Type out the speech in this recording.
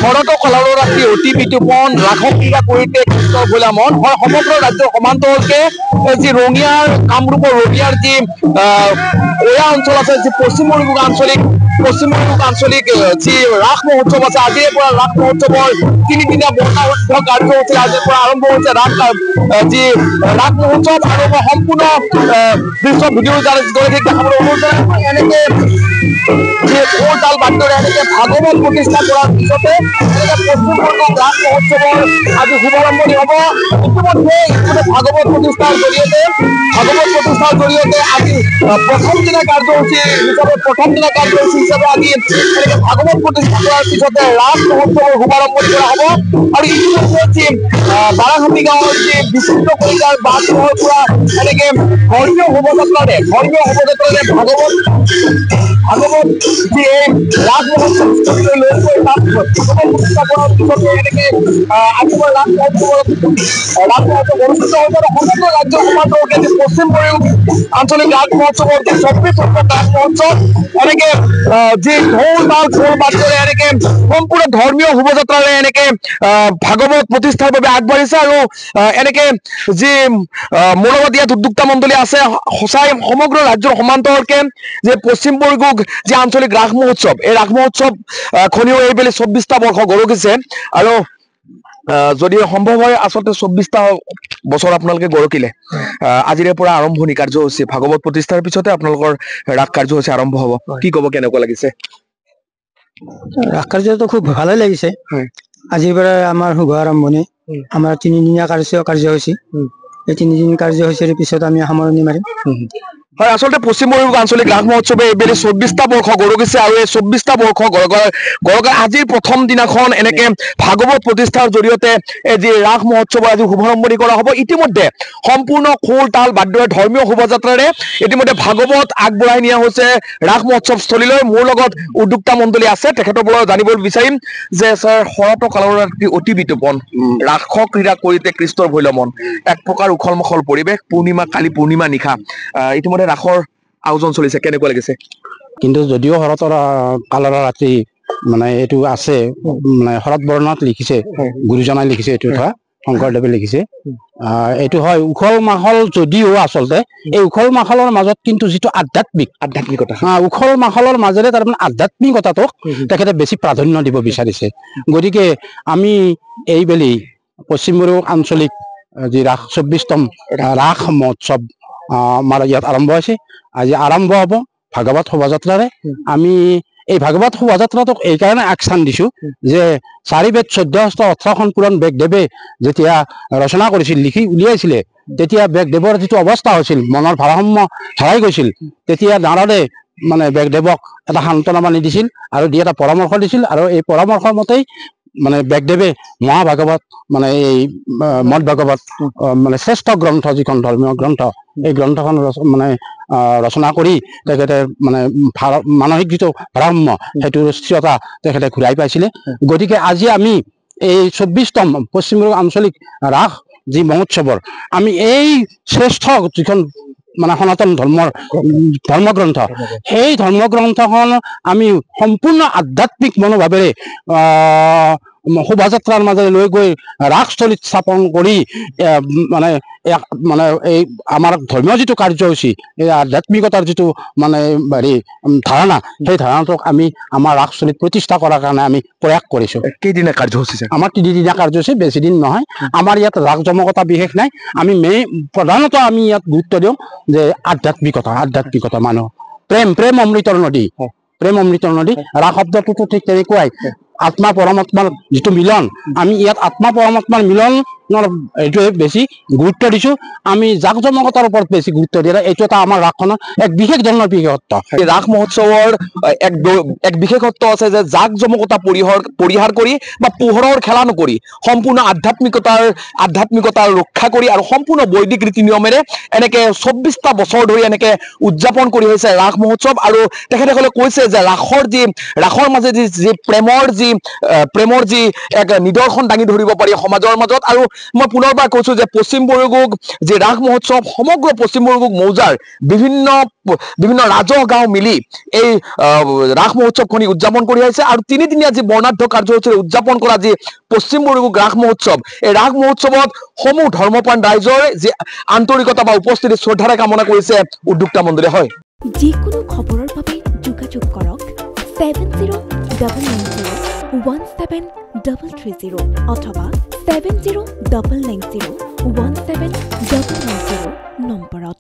শৰত কলালো ৰাত্ৰি অতি বিতুপন ৰাখক ক্ৰীড়া কৰিতে কৃষ্ণ ভোলা মন হয় সমগ্ৰ ৰাজ্য সমান্তৰকে যে ৰঙিয়াৰ কামৰূপৰ ৰঙিয়াৰ যে ওয়া অঞ্চল আছে যে পশ্চিমবঙ্গ আঞ্চলিক যি ৰাস মহোৎসৱ আছে আজিৰে পৰা ৰাস মহোৎসৱৰ 3 দিনীয়া বৰ্ণাঢ্য কাৰ্যসূচী আজিৰ পৰা আৰম্ভ হৈছে যি ৰাস মহোৎসৱ আৰু সম্পূৰ্ণ দৃশ্য ভিডিঅ গৈ দেখাবলৈ অনুৰোধ এনেকে যে খোল তাল বাদ্যৰে এনেকে ভাগৱত প্ৰতিষ্ঠা কৰাৰ পিছতে পশ্চিমবঙ্গ ৰাস মহোৎসৱৰ আজি শুভাৰম্ভণি হ'ব ইতিমধ্যে ভাগৱত প্ৰতিষ্ঠাৰ জৰিয়তে আজি প্ৰথম দিনা কাৰ্যসূচী হিচাপে আজি ভাগৱত প্ৰতিষ্ঠা কৰাৰ পিছতে ৰাস মহোৎসৱৰ শুভাৰম্ভণি কৰা হ'ব আৰু ইতিমধ্যে যি বাৰাহাটী গাঁৱৰ যি বিচিত্ৰ কলিতাৰ বাছৰ পৰা এনেকে ধৰ্মীয় শোভাযাত্ৰাৰে ভাগৱত যি ৰাস মহোৎসৱ লৈ গৈ তাত প্ৰতিষ্ঠা কৰাৰ পিছতে এনেকে আজি ৰাস মহোৎসৱ অনুষ্ঠিত হৈছে আৰু সমগ্ৰ ৰাজ্য সমান্তৰকে যি পশ্চিমবঙ্গ আঞ্চলিক ৰাস মহোৎসৱৰ যি 24 ৰাস মহোৎসৱ এনেকে যি ঢোল তাল খোল বাদ্যৰে এনেকে সম্পূৰ্ণ ধৰ্মীয় শোভাযাত্ৰাৰে এনেকে ভাগৱত প্ৰতিষ্ঠাৰ বাবে আগবাঢ়িছে আৰু এনেকে যি মূলবাদ ইয়াত উদ্যোক্তা মণ্ডলী আছে সঁচাই সমগ্ৰ ৰাজ্যৰ সমান্তৰকে যে পশ্চিমবঙ্গ যি আঞ্চলিক ৰাস মহোৎসৱ এই ৰাস মহোৎসৱ খনিও এইবেলি 24টা বৰ্ষ গৰকিছে আৰু যদি সম্ভৱ হয় আচলতে 24টা বছৰ আপোনালোকে গৰকিলে আজিৰে পৰা আৰম্ভণি কাৰ্যসূচী ভাগৱত প্ৰতিষ্ঠাৰ পিছতে আপোনালোকৰ ৰাস কাৰ্যসূচী আৰম্ভ হ'ব কি ক'ব কেনেকুৱা লাগিছে ৰাস কাৰ্যটো খুব ভালে লাগিছে আজিৰ পৰা আমাৰ শুভ আৰম্ভণি আমাৰ 3 দিনীয়া কাৰ্যসূচী এই 3 দিন কাৰ্যসূচীৰ পিছত আমি সামৰণি মাৰিম হয় আচলতে পশ্চিমবঙ্গ আঞ্চলিক ৰাস মহোৎসৱে এইবেলি 24টা বৰ্ষ গৰকিছে আৰু এই 24টা বৰ্ষ গৰকাৰ আজিৰ প্ৰথম দিনাখন এনেকে ভাগৱত প্ৰতিষ্ঠাৰ জৰিয়তে যি ৰাস মহোৎসৱ আজি শুভাৰম্ভণি কৰা হ'ব ইতিমধ্যে সম্পূৰ্ণ খোল তাল বাদ্যৰে ধৰ্মীয় শোভাযাত্ৰাৰে ইতিমধ্যে ভাগৱত আগবঢ়াই নিয়া হৈছে ৰাস মহোৎসৱ স্থলীলৈ মোৰ লগত উদ্যোক্তা মণ্ডলী আছে তেখেতৰ পৰা জানিব বিচাৰিম যে স্যাৰ শৰত কালৰ ৰাত্ৰি অতি বিতুপন ৰাস ক্ৰীড়া কৰিতে কৃষ্ণৰ ভৈল মন এক প্ৰকাৰ উখল মাখল পৰিৱেশ পূৰ্ণিমা কালি পূৰ্ণিমা নিশা ইতিমধ্যে ৰাসৰ আয়োজন চলিছে কেনেকুৱা লাগিছে কিন্তু যদিও শৰতৰ কালৰ ৰাতি মানে এইটো আছে মানে শৰৎ বৰ্ণত লিখিছে গুৰুজনাই লিখিছে এইটো কথা শংকৰদেৱে লিখিছে এইটো হয় উখল মাখল যদিও আচলতে এই উখল মাখলৰ মাজত কিন্তু যিটো আধ্যাত্মিকতা উখল মাখলৰ মাজেৰে তাৰমানে আধ্যাত্মিকতাটোক তেখেতে বেছি প্ৰাধান্য দিব বিচাৰিছে গতিকে আমি এইবেলি পশ্চিমবঙ্গ আঞ্চলিক যি ৰাস 24তম ৰাস মহোৎসৱ আমাৰ ইয়াত আৰম্ভ হৈছে আজি আৰম্ভ হ'ব ভাগৱত শোভাযাত্ৰাৰে আমি এই ভাগৱত শোভাযাত্ৰাটোক এই কাৰণে আগস্থান দিছো যে 4 বেদ 14 হস্ত 18খন পুৰাণ বেগদেৱে যেতিয়া ৰচনা কৰিছিল লিখি উলিয়াইছিলে তেতিয়া বেগদেৱৰ যিটো অৱস্থা হৈছিল মনৰ ভাৰসাম্য হেৰাই গৈছিল তেতিয়া নাৰদে মানে বেগদেৱক এটা সান্তনা বাণী দিছিল আৰু এটা পৰামৰ্শ দিছিল আৰু এই পৰামৰ্শৰ মতেই মানে বেগদেৱে মহাভাগৱত মানে এই মদ ভাগৱত মানে শ্ৰেষ্ঠ গ্ৰন্থ যিখন ধৰ্মীয় গ্ৰন্থ এই গ্ৰন্থখন মানে ৰচনা কৰি তেখেতে মানে মানসিক যিটো ভাৰসাম্য সেইটো স্থিৰতা তেখেতে ঘূৰাই পাইছিলে গতিকে আজি আমি এই 24তম পশ্চিমবঙ্গ আঞ্চলিক ৰাস যি মহোৎসৱৰ আমি এই শ্ৰেষ্ঠ যিখন মানে সনাতন ধৰ্মগ্ৰন্থ সেই ধৰ্মগ্ৰন্থখন আমি সম্পূৰ্ণ আধ্যাত্মিক মনোভাৱেৰে শোভাযাত্ৰাৰ মাজেৰে লৈ গৈ ৰাসস্থলীত স্থাপন কৰি মানে এই আমাৰ ধৰ্মীয় যিটো কাৰ্যসূচী এই আধ্যাত্মিকতাৰ যিটো মানে হেৰি ধাৰণা সেই ধাৰণাটোক আমি আমাৰ ৰাসস্থলীত প্ৰতিষ্ঠা কৰাৰ কাৰণে আমি প্ৰয়াস কৰিছো কেইদিনীয়া কাৰ্যসূচী আমাৰ 3 দিনীয়া কাৰ্যসূচী বেছি দিন নহয় আমাৰ ইয়াত ৰাস জমকতা বিশেষ নাই আমি প্ৰধানত আমি ইয়াত গুৰুত্ব দিওঁ যে আধ্যাত্মিকতা মানুহ প্ৰেম অমৃতৰ নদী ৰাস শব্দটোতো ঠিক তেনেকুৱাই আত্মা পৰমাত্মাৰ যিটো মিলন আমি ইয়াত আত্মা পৰমাত্মাৰ মিলনৰ এইটোৱে বেছি গুৰুত্ব দিছো আমি জাকজমকতাৰ ওপৰত বেছি গুৰুত্ব দিয়া এইটো এটা আমাৰ ৰাসখনৰ এক বিশেষ ধৰণৰ বিশেষত্ব ৰাস মহোৎসৱৰ এক বিশেষত্ব আছে যে জাকজমকতা পৰিহাৰ কৰি বা পোহৰৰ খেলা নকৰি সম্পূৰ্ণ আধ্যাত্মিকতাৰ ৰক্ষা কৰি আৰু সম্পূৰ্ণ বৈদিক ৰীতি নিয়মেৰে এনেকে 24টা বছৰ ধৰি এনেকে উদযাপন কৰি হৈছে ৰাস মহোৎসৱ আৰু তেখেতসকলে কৈছে যে ৰাসৰ মাজে যি প্ৰেমৰ যি এক নিদৰ্শন দাঙি ধৰিব পাৰি সমাজৰ মাজত আৰু মই পুনৰবাৰ কৈছো যে পশ্চিম বৰগুগ যে ৰাস মহোৎসৱ সমগ্ৰ পশ্চিম বৰগুগ মৌজাৰ বিভিন্ন ৰাজহ গাঁও মিলি এই ৰাস মহোৎসৱখনি উদযাপন কৰি আহিছে আৰু তিনিদিনীয়া যি বৰ্ণাঢ্য কাৰ্যসূচীৰে উদযাপন কৰা যি পশ্চিম বৰগুগ ৰাস মহোৎসৱ এই ৰাস মহোৎসৱত সমূহ ধৰ্মপ্ৰাণ ৰাইজৰ যি আন্তৰিকতা বা উপস্থিতি শ্ৰদ্ধাৰে কামনা কৰিছে উদ্যোক্তা মণ্ডলীয়ে হয় যিকোনো খবৰৰ বাবে যোগাযোগ কৰক 70901730 অথবা 7099017990 নম্বৰত